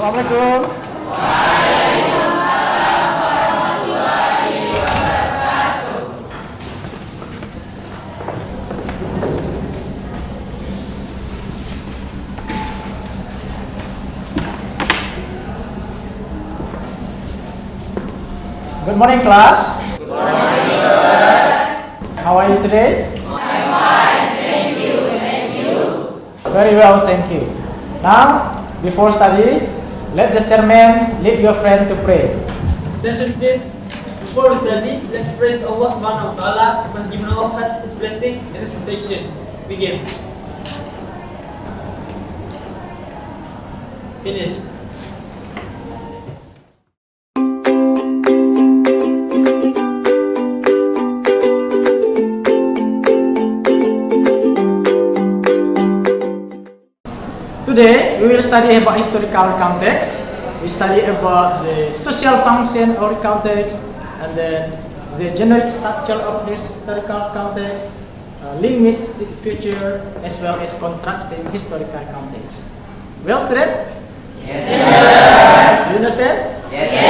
Assalamualaikum. Good morning, class. Good morning, sir. How are you today? I'm fine, thank you. And you? Very well, thank you. Now, before study, let the chairman lead your friend to pray. Attention please. Before we study, let's pray to Allah Subhanahu wa Ta'ala who has given all of us His blessing and His protection. Begin. Finish. Today, we will study about historical context. We study about the social function of context, and then the generic structure of historical context, limits to the future, as well as contrasting historical context. Well, student? Yes, sir. You understand? Yes, sir.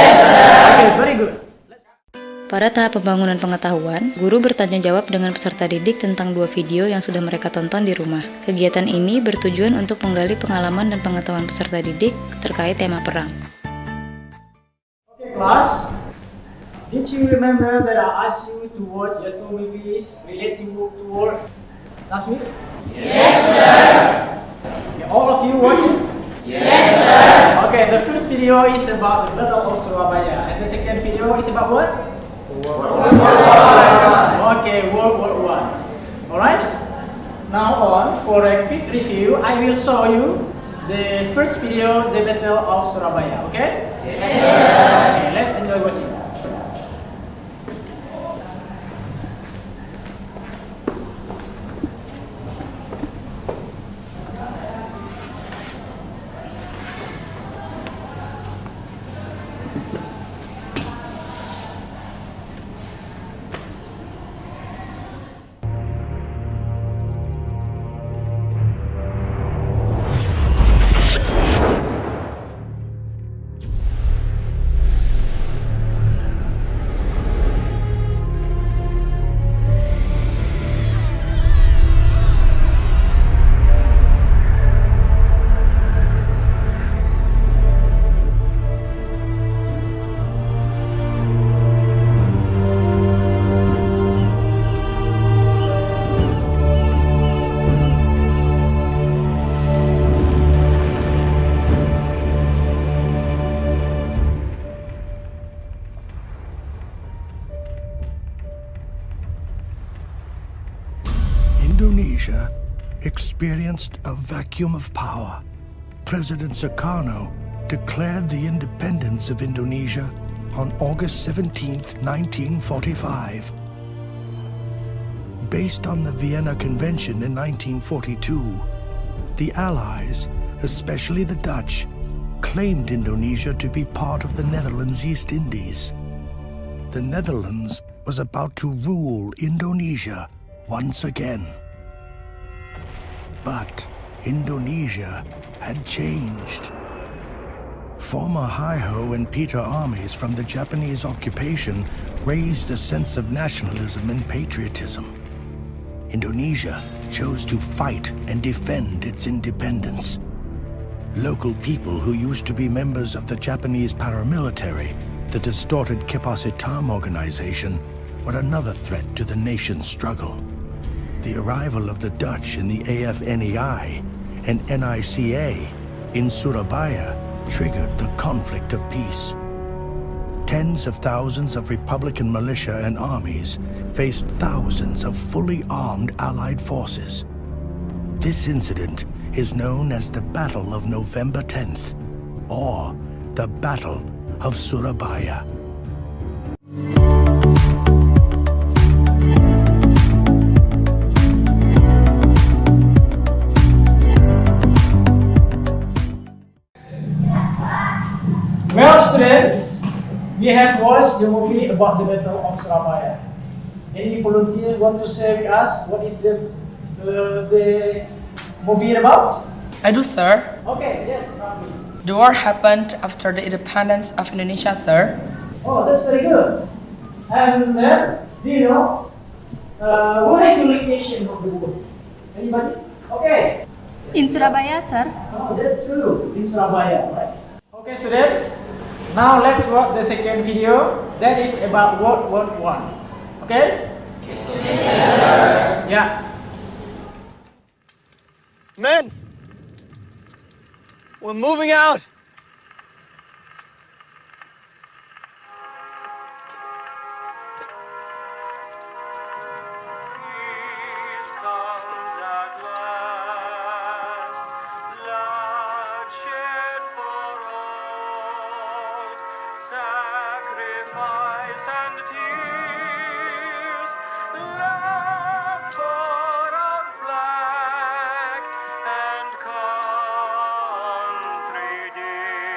Okay, very good. Pada tahap pembangunan pengetahuan, guru bertanya jawab dengan peserta didik tentang 2 video yang sudah mereka tonton di rumah. Kegiatan ini bertujuan untuk menggali pengalaman dan pengetahuan peserta didik terkait tema perang. Okay, class. Did you remember that I asked you to watch the 2 movies related to war last week? Yes, sir. Okay, all of you watch it? Yes, sir. Okay, the first video is about the Battle of Surabaya, and the second video is about what? World War I. Okay, World War I. Alright? Now on, for a quick review, I will show you the first video, the Battle of Surabaya, okay? Yes, sir. Okay, let's enjoy watching. Indonesia experienced a vacuum of power. President Sukarno declared the independence of Indonesia on August 17, 1945. Based on the Vienna Convention in 1942, the Allies, especially the Dutch, claimed Indonesia to be part of the Netherlands East Indies. The Netherlands was about to rule Indonesia once again. But Indonesia had changed. Former Hi-Ho and Peter armies from the Japanese occupation raised a sense of nationalism and patriotism. Indonesia chose to fight and defend its independence. Local people who used to be members of the Japanese paramilitary, the distorted Kipas Hitam organization, were another threat to the nation's struggle. The arrival of the Dutch in the AFNEI and NICA in Surabaya triggered the conflict of peace. Tens of thousands of Republican militia and armies faced thousands of fully armed Allied forces. This incident is known as the Battle of November 10th, or the Battle of Surabaya. Well, student, we have watched the movie about the Battle of Surabaya. Any volunteer want to share with us what is the movie about? I do, sir. Okay, yes, Rami. The war happened after the independence of Indonesia, sir. Oh, that's very good. And then, do you know what is the location of the war? Anybody? Okay. In Surabaya, sir. Oh, that's true. In Surabaya, right? Okay, students. Now let's watch the second video. That is about World War I. Okay? Yes, sir. Yeah. Men, we're moving out. Sacrifice and tears, love for our flag and country dear.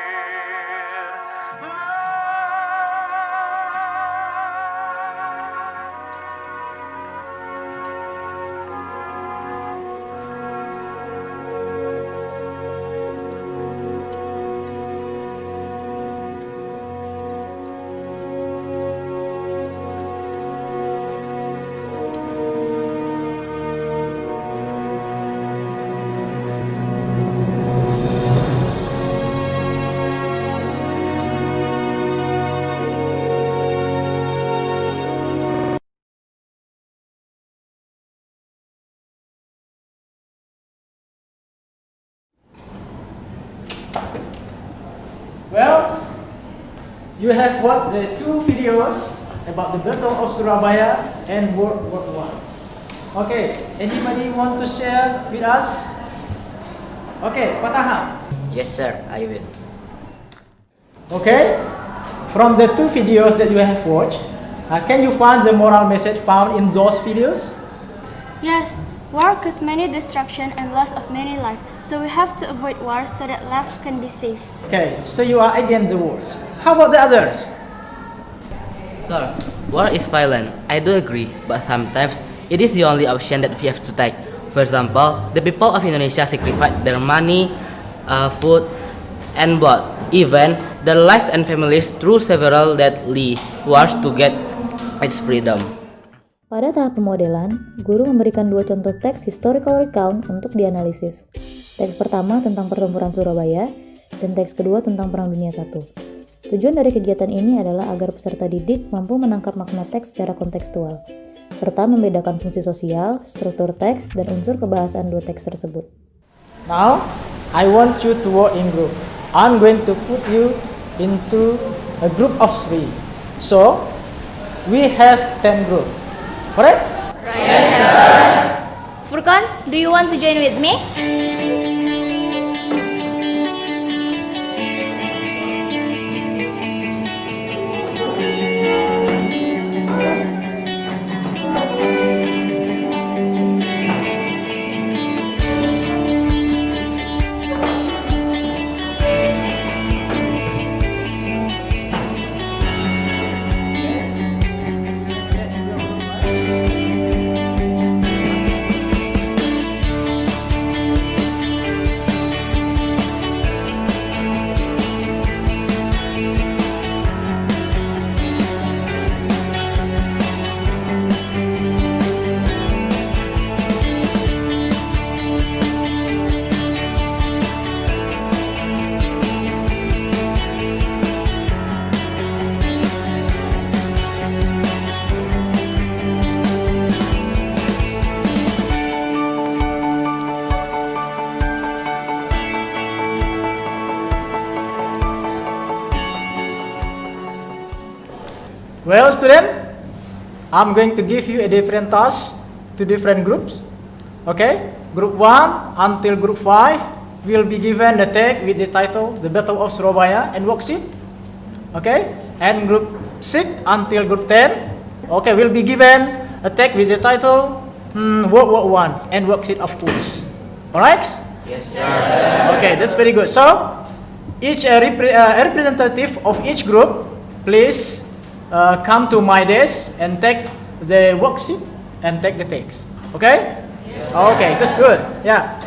Well, you have watched the two videos about the Battle of Surabaya and World War I. Okay, anybody want to share with us? Okay, Pataha. Yes, sir, I will. Okay, from the two videos that you have watched, can you find the moral message found in those videos? Yes, war caused many destruction and loss of many lives, so we have to avoid war so that life can be safe. Okay, so you are against the wars. How about the others? Sir, war is violent. I do agree, but sometimes it is the only option that we have to take. For example, the people of Indonesia sacrificed their money, food, and blood, even their lives and families through several deadly wars to get its freedom. Pada tahap pemodelan, guru memberikan dua contoh teks historical recount untuk dianalisis. Teks pertama tentang pertempuran Surabaya, dan teks kedua tentang Perang Dunia I. Tujuan dari kegiatan ini adalah agar peserta didik mampu menangkap makna teks secara kontekstual, serta membedakan fungsi sosial, struktur teks, dan unsur kebahasaan dua teks tersebut. Now, I want you to work in group. I'm going to put you into a group of 3. So, we have 10 groups. Correct? Yes, sir. Furkan, do you want to join with me? Well, student, I'm going to give you a different task to different groups. Okay? Group 1 until group 5 will be given the tag with the title The Battle of Surabaya and worksheet. Okay? And group 6 until group 10, okay, will be given a tag with the title World War I and worksheet of course. Alright? Yes, sir. Okay, that's very good. So, each representative of each group, please come to my desk and take the worksheet and take the text. Okay? Yes, okay, that's good. Yeah.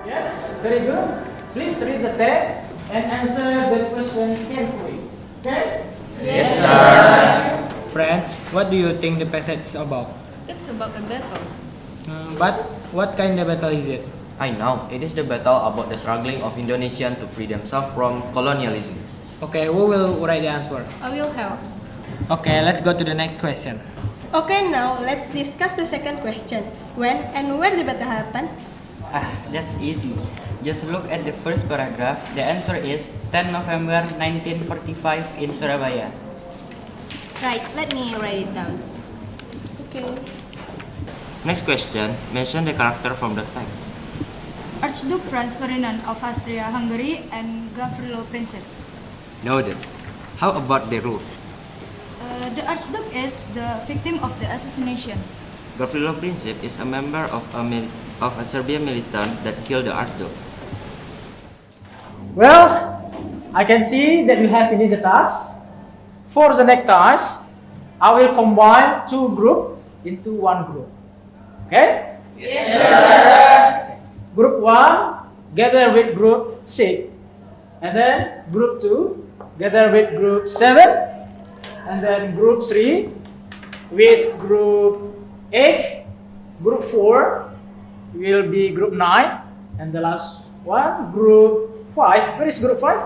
Yes, very good. Please read the text and answer the question carefully. Okay? Yes, sir. Friends, what do you think the passage is about? It's about a battle. But what kind of battle is it? I know, it is the battle about the struggling of Indonesians to free themselves from colonialism. Okay, who will write the answer? I will help. Okay, let's go to the next question. Okay, now let's discuss the second question. When and where the battle happened? That's easy. Just look at the first paragraph. The answer is 10 November 1945 in Surabaya. Right, let me write it down. Okay. Next question, mention the character from the text. Archduke Franz Ferdinand of Austria-Hungary and Gavrilo Princip. Noted. How about the rules? The Archduke is the victim of the assassination. Gavrilo Princip is a member of a Serbian militant that killed the Archduke. Well, I can see that you have finished the task. For the next task, I will combine two groups into one group. Okay? Yes, sir. Group 1 gather with group 6. And then group 2 gather with group 7. And then group 3 with group 8. Group 4 will be group 9. And the last one, group 5. Where is group 5?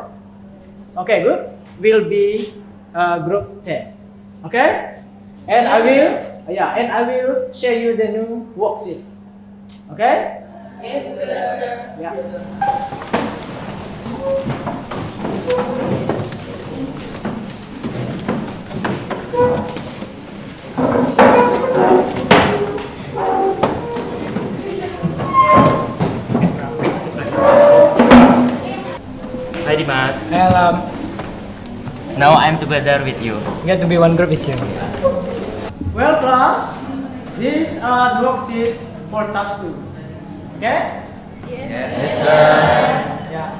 Okay, good. Will be group 10. Okay? And I will share you the new worksheet. Okay? Yes, sir. Yeah. Yes, sir. Hi Dimas. Well, Now I'm together with you. get to be one group with you. Well, class, these are the worksheet for task 2. Okay? Yes, sir. Yeah.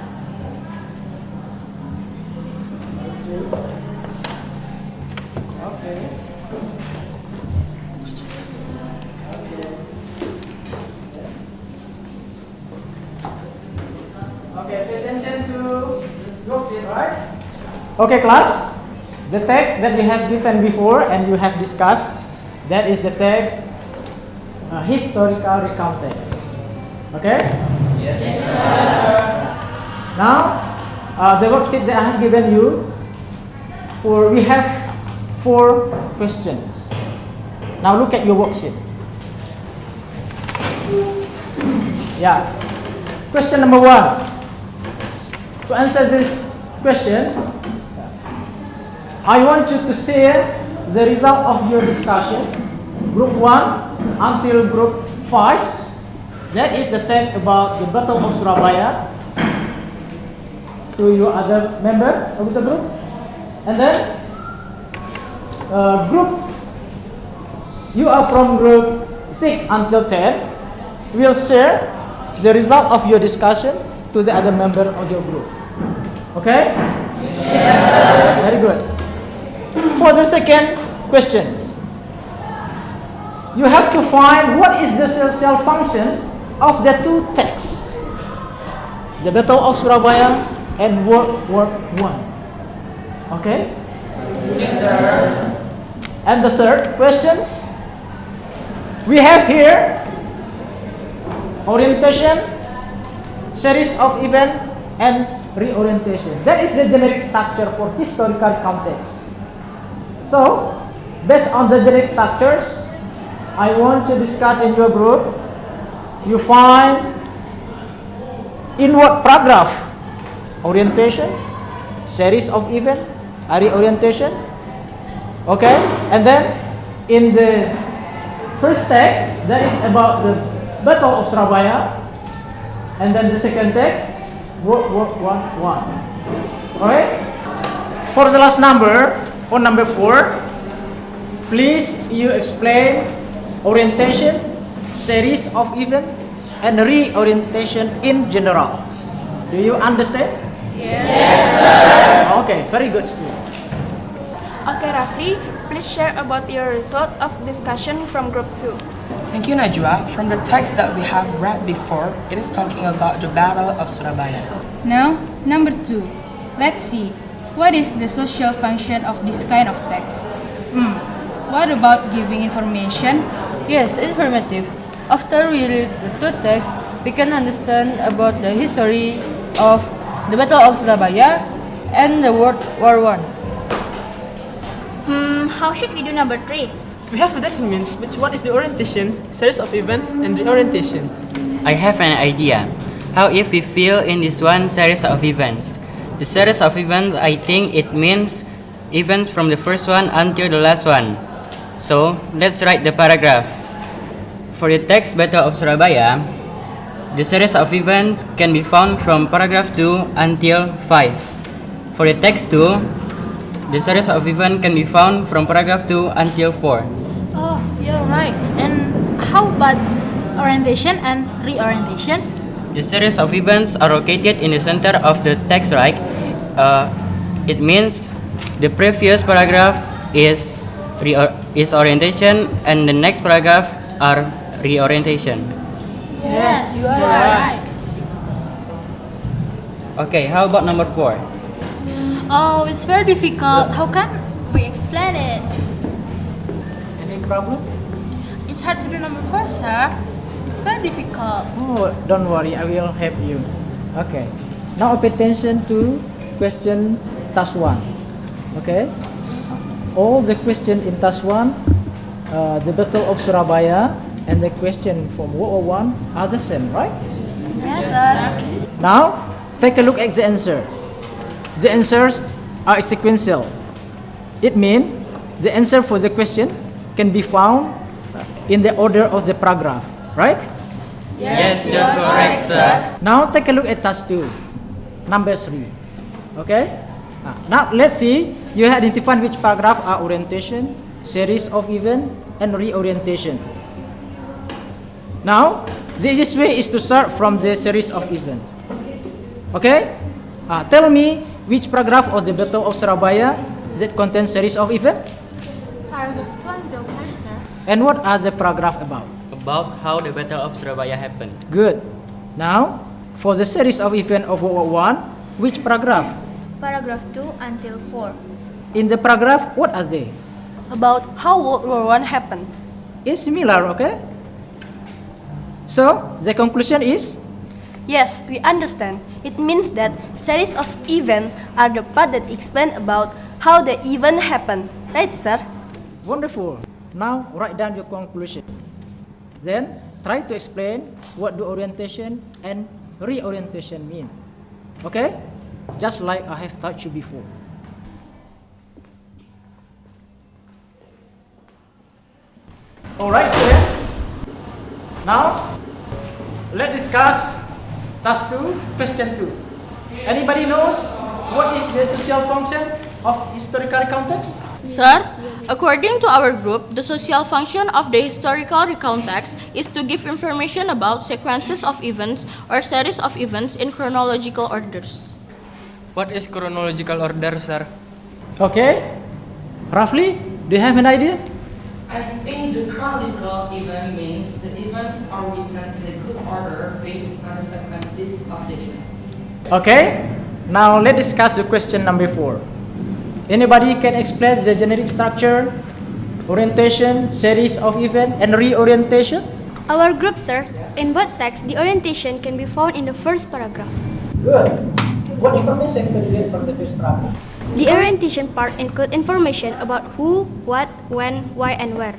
Okay. Okay, pay attention to worksheet, right? Okay, class. The text that we have given before and you have discussed, that is the text historical recount text. Okay? Yes, sir. Now, the worksheet that I have given you, we have 4 questions. Now look at your worksheet. Yeah. Question number 1. To answer these questions, I want you to share the result of your discussion, group 1 until group 5. That is the text about the Battle of Surabaya to your other members of the group. And then you are from group 6 until 10, will share the result of your discussion to the other member of your group. Okay? Yes, sir. Very good. For the second question, you have to find what is the social functions of the 2 texts, the Battle of Surabaya and World War I. Okay? Yes, sir. And the third questions, we have here orientation, series of event, and reorientation. That is the generic structure for historical context. So, based on the generic structures, I want to discuss in your group. You find in what paragraph? Orientation, series of event, reorientation. Okay? And then in the first text, that is about the Battle of Surabaya. And then the second text, World War I. Alright? For the last number, or number 4, please you explain orientation, series of event, and reorientation in general. Do you understand? Yes, sir. Okay, very good, student. Okay, Rafli, please share about your result of discussion from group 2. Thank you, Najwa. From the text that we have read before, it is talking about the Battle of Surabaya. Now, number 2. Let's see. What is the social function of this kind of text? What about giving information? Yes, informative. After we read the two texts, we can understand about the history of the Battle of Surabaya and the World War I. How should we do number 3? We have to determine which one is the orientation, series of events, and reorientations. I have an idea. How if we fill in this one series of events? The series of events, I think it means events from the first one until the last one. So, let's write the paragraph. For the text Battle of Surabaya, the series of events can be found from paragraph 2 until 5. For the text 2, the series of events can be found from paragraph 2 until 4. Oh, you're right. And how about orientation and reorientation? The series of events are located in the center of the text, right? It means the previous paragraph is orientation and the next paragraph are reorientation. Yes, you are right. Okay, how about number 4? Oh, it's very difficult. How can we explain it? Any problem? It's hard to do number 4, sir. It's very difficult. Oh, don't worry, I will help you. Okay. Now pay attention to question task 1. Okay? All the question in task 1, the Battle of Surabaya, and the question from World War I are the same, right? Yes, sir. Now, take a look at the answer. The answers are sequential. It means the answer for the question can be found in the order of the paragraph, right? Yes, you're correct, sir. Now, take a look at task 2, number 3. Okay? Now, let's see. You identify which paragraph are orientation, series of events, and reorientation. Now, the easiest way is to start from the series of events. Okay? Tell me which paragraph of the Battle of Surabaya that contains series of events? Paragraph 1, okay, sir. And what are the paragraph about? About how the Battle of Surabaya happened. Good. Now, for the series of events of World War I, which paragraph? Paragraph 2 until 4. In the paragraph, what are they? About how World War I happened. It's similar, okay? So, the conclusion is? Yes, we understand. It means that series of events are the part that explain about how the event happened. Right, sir? Wonderful. Now, write down your conclusion. Then, try to explain what the orientation and reorientation mean. Okay? Just like I have taught you before. Alright, students. Now, let's discuss task 2, question 2. Anybody knows what is the social function of historical context? Sir, according to our group, the social function of the historical recount text is to give information about sequences of events or series of events in chronological orders. What is chronological order, sir? Okay. Roughly, do you have an idea? I think the chronological event means the events are written in a good order based on the sequences of the event. Okay. Now let's discuss the question number 4. Anybody can explain the generic structure, orientation, series of event, and reorientation? Our group, sir. In both texts, the orientation can be found in the first paragraph. Good. What information can you get from the first paragraph? The orientation part includes information about who, what, when, why, and where.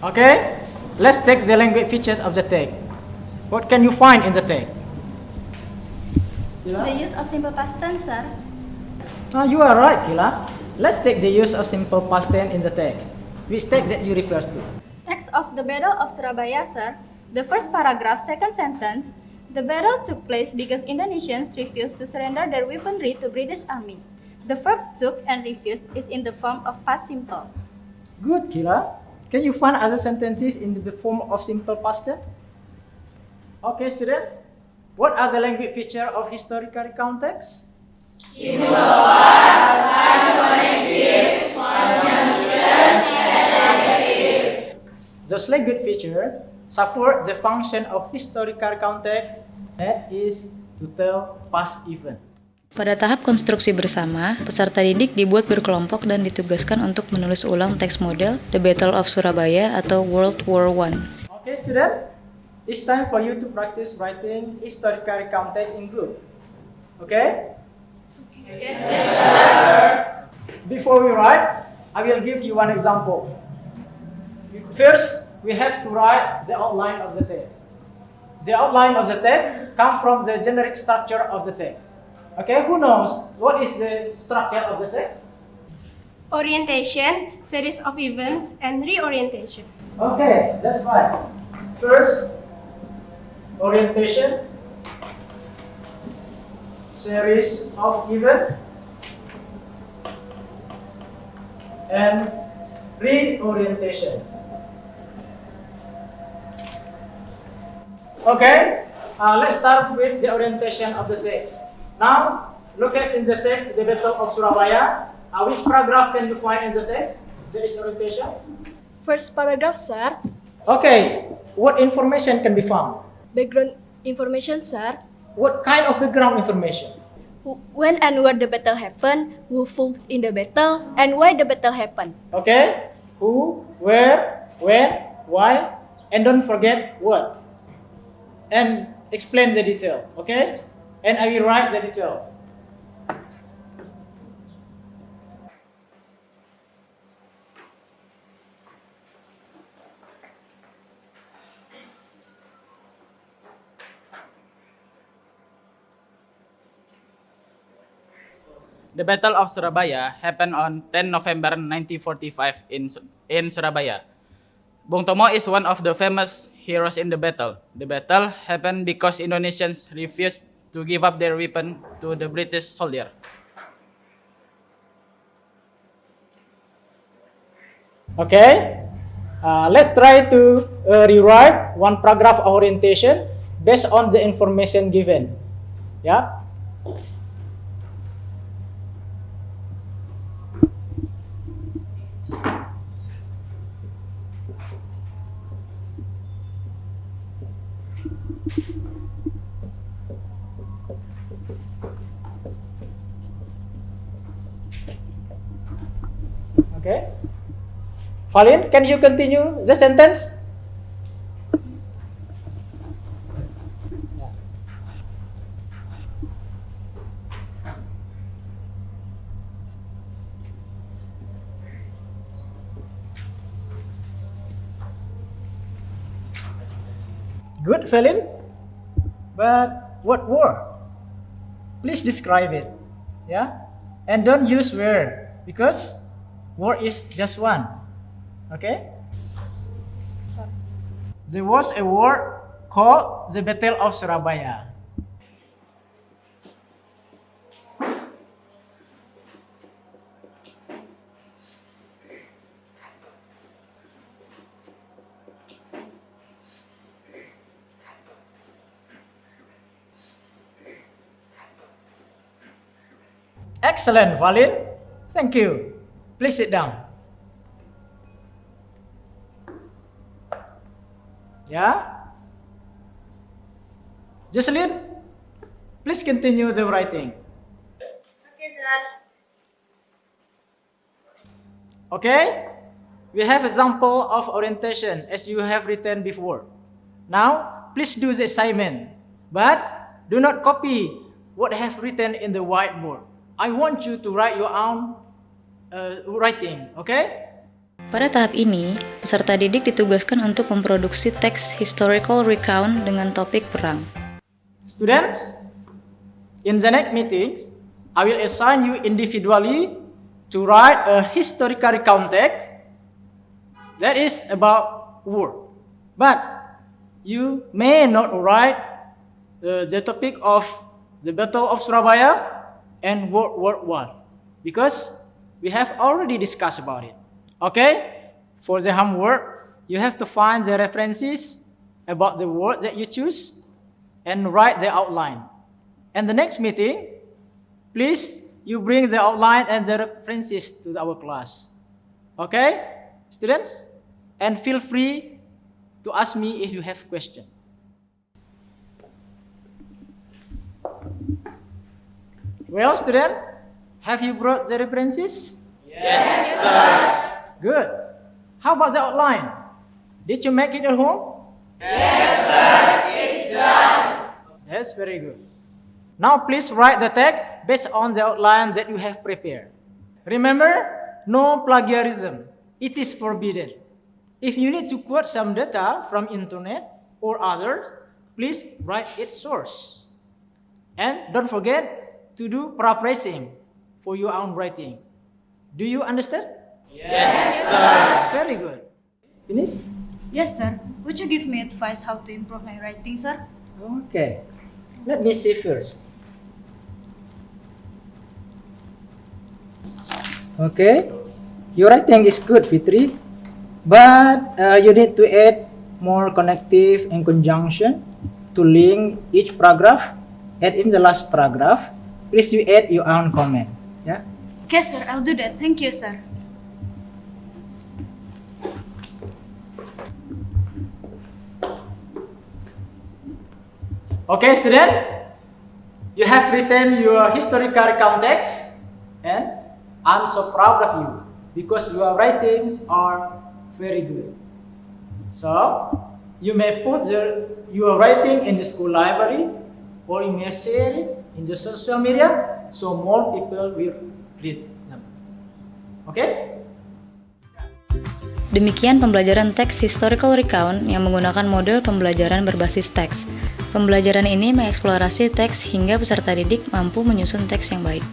Okay, let's take the language features of the text. What can you find in the text? The use of simple past tense, sir. You are right, Kila. Let's take the use of simple past tense in the text. Which text that you refers to? Text of the Battle of Surabaya, sir. The first paragraph, second sentence, the battle took place because Indonesians refused to surrender their weaponry to British Army. The verb took and refused is in the form of past simple. Good, Kira. Can you find other sentences in the form of simple past tense? Okay, student. What are the language feature of historical context? Simple past, non-connective, conjunction, and adjective. Those language features support the function of historical context, that is to tell past event. Pada tahap konstruksi bersama, peserta didik dibuat berkelompok dan ditugaskan untuk menulis ulang teks model The Battle of Surabaya atau World War I. Okay, student. It's time for you to practice writing historical context in group. Okay? Yes, sir. Before we write, I will give you one example. First, we have to write the outline of the text. The outline of the text comes from the generic structure of the text. Okay, who knows what is the structure of the text? Orientation, series of events, and reorientation. Okay, that's right. First, orientation, series of events, and reorientation. Okay, let's start with the orientation of the text. Now, look at in the text, the Battle of Surabaya. Which paragraph can you find in the text? There is orientation. First paragraph, sir. Okay, what information can be found? Background information, sir. What kind of background information? When and where the battle happened, who fought in the battle, and why the battle happened. Okay, who, where, when, why, and don't forget what. And explain the detail, okay? And I will write the detail. The Battle of Surabaya happened on 10 November 1945 in Surabaya. Bung Tomo is one of the famous heroes in the battle. The battle happened because Indonesians refused to give up their weapon to the British soldier. Okay, let's try to rewrite one paragraph of orientation based on the information given. Yeah. Okay. Falin, can you continue the sentence? Good, Falin. But what war? Please describe it. Yeah? And don't use where, because war is just one. Okay? There was a war called the Battle of Surabaya. Excellent, Valid. Thank you. Please sit down. Yeah? Jocelyn, please continue the writing. Okay, sir. Okay? We have example of orientation as you have written before. Now, please do the assignment. But do not copy what I have written in the whiteboard. I want you to write your own writing, okay? Pada tahap ini, peserta didik ditugaskan untuk memproduksi teks historical recount dengan topik perang. Students, in the next meetings, I will assign you individually to write a historical recount text that is about war. But you may not write the topic of the Battle of Surabaya and World War I, because we have already discussed about it. Okay? For the homework, you have to find the references about the word that you choose and write the outline. And the next meeting, please, you bring the outline and the references to our class. Okay, students? And feel free to ask me if you have questions. Well, student, have you brought the references? Yes, sir. Good. How about the outline? Did you make it at home? Yes, sir. It's done. That's very good. Now please write the text based on the outline that you have prepared. Remember, no plagiarism. It is forbidden. If you need to quote some data from internet or others, please write its source. And don't forget to do paraphrasing for your own writing. Do you understand? Yes, sir. Very good. Finish? Yes, sir. Would you give me advice how to improve my writing, sir? Okay. Let me see first. Okay. Your writing is good, Fitri. But you need to add more connective and conjunction to link each paragraph. And in the last paragraph, please you add your own comment. Yeah. Okay, sir. I'll do that. Thank you, sir. Okay, student. You have written your historical context, and I'm so proud of you because your writings are very good. So, you may put your writing in the school library, or you may share it in the social media so more people will read them. Okay? Demikian pembelajaran teks historical recount yang menggunakan model pembelajaran berbasis teks. Pembelajaran ini mengeksplorasi teks hingga peserta didik mampu menyusun teks yang baik.